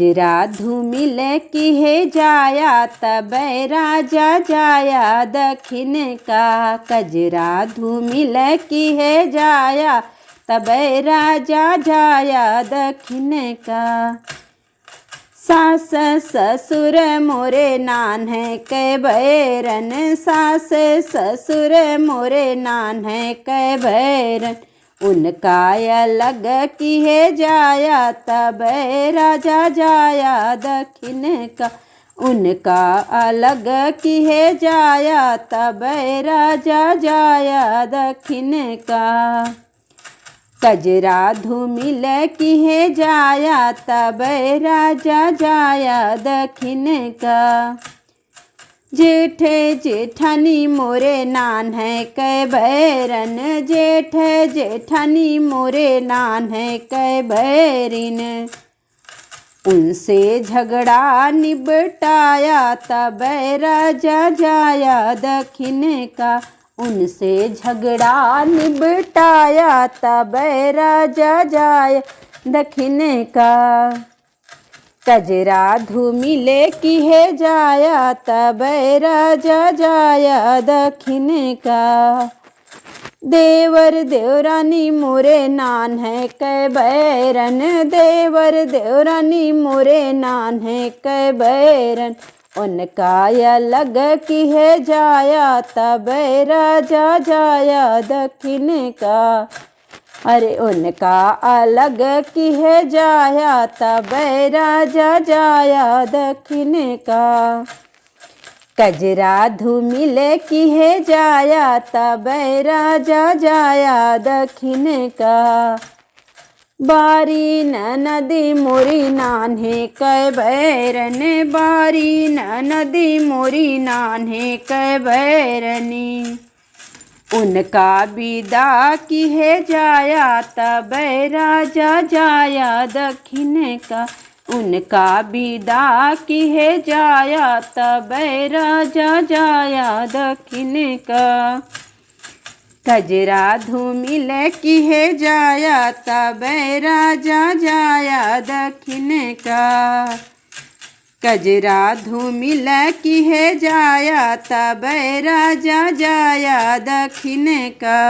कजरा धूमिल की है जाया तब राजा जाया दक्षिण का। कजरा धूमिल की है जाया तब राजा जाया दक्षिण का। सास ससुर मोरे नान है कै बैरन। सास ससुर मोरे नान है कै बैरन। उनका अलग की है जाया तब राजा जाया दक्षिण का। उनका अलग की है जाया तब राजा जाया दक्षिण का। कजरा धूमिल की है जाया तब राजा जाया दक्षिण का। जेठ जेठानी मोरे नान है कै बैरन। जेठ जेठानी मोरे नान है कै बैरिन। उनसे झगड़ा निबटाया तब राजा जाया दक्षिण का। उनसे झगड़ा निबटाया तब राजा जाया दक्षिण का। कजरा धूमिल की है जाया तब राजा जाया दक्षिण का। देवर देवरानी मोरे नान है कै बैरन। देवर देवरानी मोरे नान है कै बैरन। उनका अलग की है जाया तब राजा जाया दक्षिण का। अरे उनका अलग की है जाया तब राजा जाया दक्षिण का। कजरा धूमिल की है जाया तब राजा जाया दक्षिण का। बारी नदी मोरी नान है कै बैरन। बारी नदी मोरी नान है कै बैरनी। उनका विदा की है जाया तब राजा जाया दक्षिण का। उनका विदा की है जाया तब राजा जाया दक्षिण का। कजरा धूमिल की है जाया तब राजा जाया दक्षिण का। कजरा धूमिल की है जाया तब राजा जाया दक्षिण का।